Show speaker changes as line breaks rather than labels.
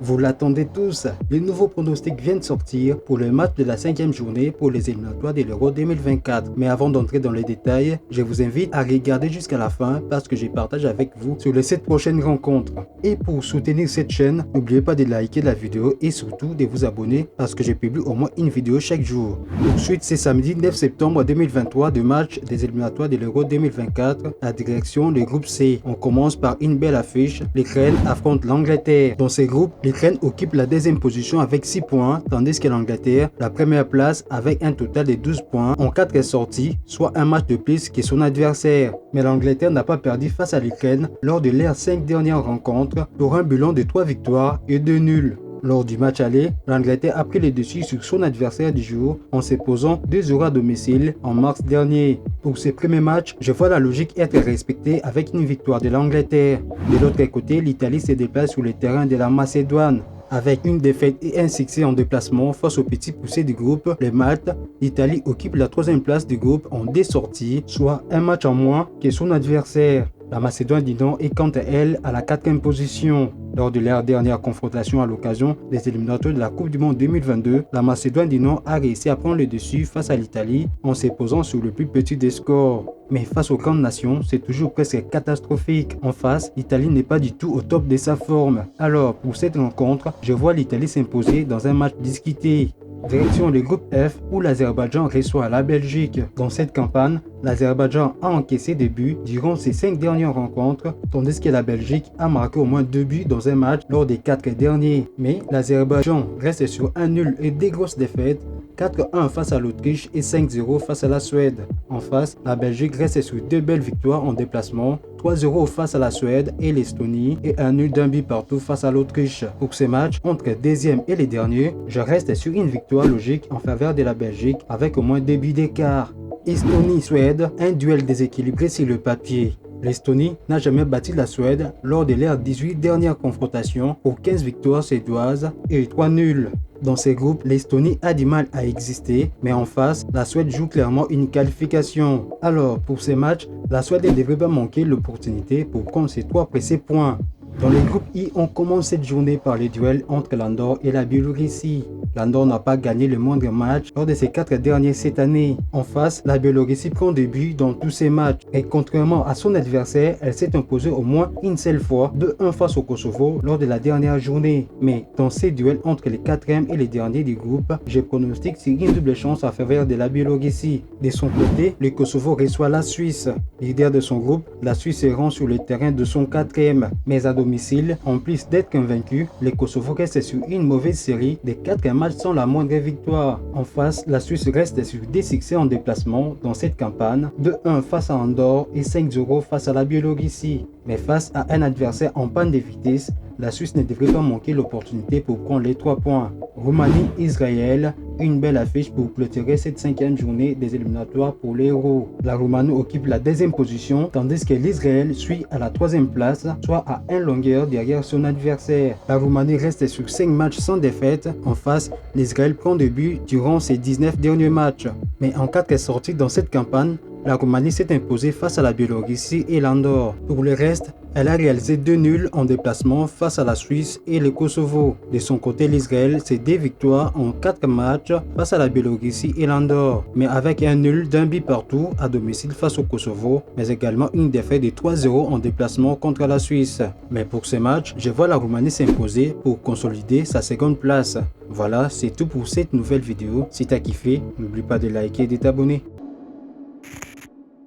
Vous l'attendez tous, les nouveaux pronostics viennent sortir pour le match de la 5e journée pour les éliminatoires de l'Euro 2024. Mais avant d'entrer dans les détails, je vous invite à regarder jusqu'à la fin parce que je partage avec vous sur les 7 prochaines rencontres. Et pour soutenir cette chaîne, n'oubliez pas de liker la vidéo et surtout de vous abonner parce que je publie au moins une vidéo chaque jour. Ensuite, c'est samedi 9 septembre 2023 de match des éliminatoires de l'Euro 2024 à direction du groupe C. On commence par une belle affiche, l'Ukraine affronte l'Angleterre. Dans ces groupes, l'Ukraine occupe la deuxième position avec 6 points, tandis que l'Angleterre la première place avec un total de 12 points en 4 sorties, soit un match de plus que son adversaire. Mais l'Angleterre n'a pas perdu face à l'Ukraine lors de leurs 5 dernières rencontres pour un bilan de 3 victoires et 2 nuls. Lors du match aller, l'Angleterre a pris le dessus sur son adversaire du jour en se posant 2-0 à domicile en mars dernier. Pour ce premier match, je vois la logique être respectée avec une victoire de l'Angleterre. De l'autre côté, l'Italie se déplace sur le terrain de la Macédoine. Avec une défaite et un succès en déplacement face aux petits poussés du groupe, les Maltes, l'Italie occupe la 3e place du groupe en 2 sorties, soit un match en moins que son adversaire. La Macédoine du Nord est quant à elle à la 4e position. Lors de leur dernière confrontation à l'occasion des éliminatoires de la Coupe du Monde 2022, la Macédoine du Nord a réussi à prendre le dessus face à l'Italie en se posant sur le plus petit des scores. Mais face aux grandes nations, c'est toujours presque catastrophique. En face, l'Italie n'est pas du tout au top de sa forme. Alors, pour cette rencontre, je vois l'Italie s'imposer dans un match discuté. Direction le groupe F où l'Azerbaïdjan reçoit la Belgique. Dans cette campagne, l'Azerbaïdjan a encaissé des buts durant ses 5 dernières rencontres, tandis que la Belgique a marqué au moins 2 buts dans un match lors des 4 derniers. Mais l'Azerbaïdjan reste sur un nul et des grosses défaites, 4-1 face à l'Autriche et 5-0 face à la Suède. En face, la Belgique reste sur 2 belles victoires en déplacement, 3-0 face à la Suède et l'Estonie et un nul d'un but partout face à l'Autriche. Pour ce match, entre le deuxième et le dernier, je reste sur une victoire logique en faveur de la Belgique avec au moins 2 buts d'écart. Estonie-Suède, un duel déséquilibré sur le papier. L'Estonie n'a jamais battu la Suède lors de leurs 18 dernières confrontations pour 15 victoires suédoises et 3 nuls. Dans ces groupes, l'Estonie a du mal à exister, mais en face, la Suède joue clairement une qualification. Alors, pour ces matchs, la Suède ne devrait pas manquer l'opportunité pour prendre ses 3 précieux points. Dans le groupe I, on commence cette journée par le duel entre l'Andorre et la Biélorussie. L'Andorre n'a pas gagné le moindre match lors de ses 4 derniers cette année. En face, la Biélorussie prend des buts dans tous ses matchs. Et contrairement à son adversaire, elle s'est imposée au moins une seule fois, 2-1 face au Kosovo lors de la dernière journée. Mais dans ces duels entre les 4e et les derniers du groupe, je pronostique sur une double chance en faveur de la Biélorussie. De son côté, le Kosovo reçoit la Suisse. Leader de son groupe, la Suisse se rend sur le terrain de son 4e. Mais à domicile, en plus d'être invaincu, le Kosovo reste sur une mauvaise série de 4 matchs sans la moindre victoire. En face, la Suisse reste sur des succès en déplacement dans cette campagne, 2-1 face à Andorre et 5-0 face à la Biélorussie. Mais face à un adversaire en panne de vitesse, la Suisse ne devrait pas manquer l'opportunité pour prendre les 3 points. Roumanie-Israël, une belle affiche pour clôturer cette 5e journée des éliminatoires pour l'Euro. La Roumanie occupe la 2e position, tandis que l'Israël suit à la 3e place, soit à 1 longueur derrière son adversaire. La Roumanie reste sur 5 matchs sans défaite. En face, l'Israël prend des buts durant ses 19 derniers matchs. Mais en 4 sorties dans cette campagne, la Roumanie s'est imposée face à la Biélorussie et l'Andorre. Pour le reste, elle a réalisé 2 nuls en déplacement face à la Suisse et le Kosovo. De son côté, l'Israël, c'est 2 victoires en 4 matchs face à la Biélorussie et l'Andorre, mais avec un nul d'un but partout à domicile face au Kosovo, mais également une défaite de 3-0 en déplacement contre la Suisse. Mais pour ce match, je vois la Roumanie s'imposer pour consolider sa 2e place. Voilà, c'est tout pour cette nouvelle vidéo. Si tu as kiffé, n'oublie pas de liker et de t'abonner.